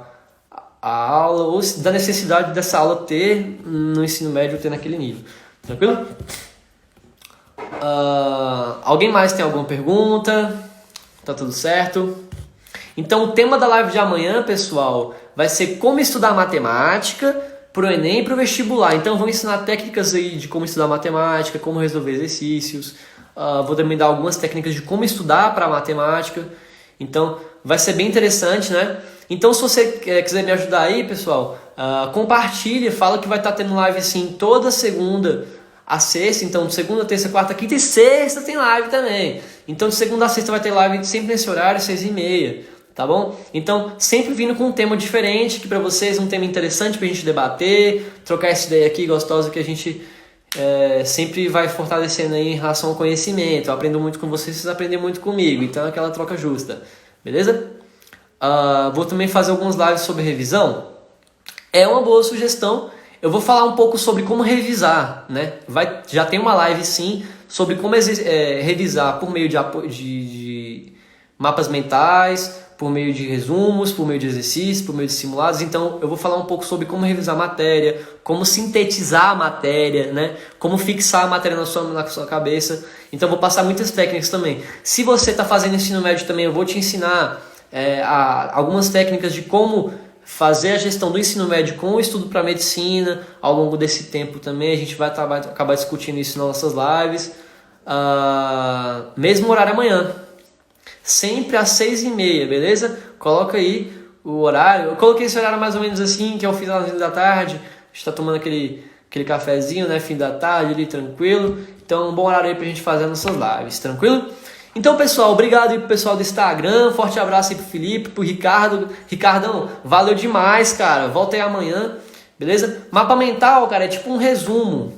aula, ou da necessidade dessa aula ter no ensino médio, ter naquele nível. Tranquilo? Alguém mais tem alguma pergunta? Tá tudo certo? Então o tema da live de amanhã, pessoal, vai ser como estudar matemática para o Enem e para o vestibular. Então vou ensinar técnicas aí de como estudar matemática, como resolver exercícios. Vou também dar algumas técnicas de como estudar para matemática. Então vai ser bem interessante, né? Então se você quiser me ajudar aí, pessoal, compartilha, fala que vai estar tendo live assim toda segunda a sexta. Então de segunda, terça, quarta, quinta e sexta tem live também. Então de segunda a sexta vai ter live sempre nesse horário, 6h30. Tá bom? Então, sempre vindo com um tema diferente, que para vocês é um tema interessante pra gente debater, trocar essa ideia aqui gostosa que a gente sempre vai fortalecendo aí em relação ao conhecimento. Eu aprendo muito com vocês, vocês aprendem muito comigo, então é aquela troca justa, beleza? Vou também fazer alguns lives sobre revisão. É uma boa sugestão. Eu vou falar um pouco sobre como revisar, né? Já tem uma live sim sobre como revisar por meio de mapas mentais, por meio de resumos, por meio de exercícios, por meio de simulados. Então eu vou falar um pouco sobre como revisar a matéria, como sintetizar a matéria, né? Como fixar a matéria na sua cabeça. Então eu vou passar muitas técnicas também. Se você está fazendo ensino médio também, eu vou te ensinar algumas técnicas de como fazer a gestão do ensino médio com o estudo para medicina. Ao longo desse tempo também a gente vai acabar discutindo isso nas nossas lives. Mesmo horário amanhã. Sempre às 6h30, beleza? Coloca aí o horário. Eu coloquei esse horário mais ou menos assim, que é o finalzinho da tarde. A gente tá tomando aquele cafezinho, né? Fim da tarde ali, tranquilo. Então, um bom horário aí pra gente fazer nossas lives, tranquilo? Então, pessoal, obrigado aí pro pessoal do Instagram. Forte abraço aí pro Felipe, pro Ricardo. Ricardão, valeu demais, cara. Volta aí amanhã, beleza? Mapa mental, cara, é tipo um resumo,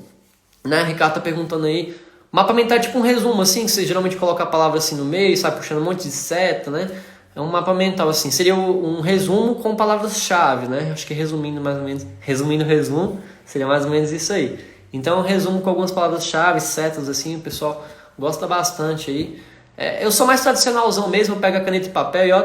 né? O Ricardo tá perguntando aí. Mapa mental é tipo um resumo, assim, que você geralmente coloca a palavra assim no meio, sai puxando um monte de seta, né? É um mapa mental, assim. Seria um resumo com palavras-chave, né? Acho que resumindo mais ou menos, resumindo o resumo, seria mais ou menos isso aí. Então, um resumo com algumas palavras-chave, setas, assim, o pessoal gosta bastante aí. Eu sou mais tradicionalzão mesmo, eu pego a caneta e papel e ó,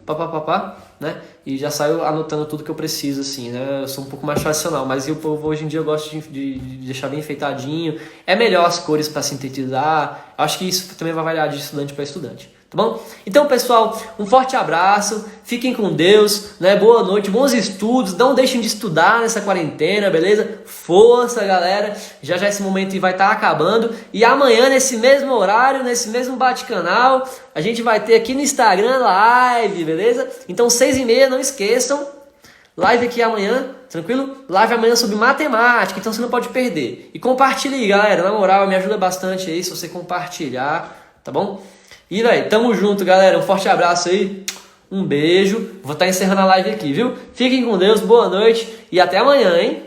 papapá, né? E já saio anotando tudo que eu preciso, assim, né? Eu sou um pouco mais tradicional, mas o povo hoje em dia eu gosto de deixar bem enfeitadinho. É melhor as cores para sintetizar. Acho que isso também vai variar de estudante para estudante. Tá bom? Então, pessoal, um forte abraço, fiquem com Deus, né? Boa noite, bons estudos, não deixem de estudar nessa quarentena, beleza? Força, galera, já esse momento vai estar acabando, e amanhã, nesse mesmo horário, nesse mesmo bate-canal, a gente vai ter aqui no Instagram live, beleza? Então, 6h30, não esqueçam, live aqui amanhã, tranquilo? Live amanhã sobre matemática, então você não pode perder. E compartilhe aí, galera, na moral, me ajuda bastante aí se você compartilhar, tá bom? E daí, tamo junto, galera. Um forte abraço aí. Um beijo. Vou estar encerrando a live aqui, viu? Fiquem com Deus, boa noite e até amanhã, hein?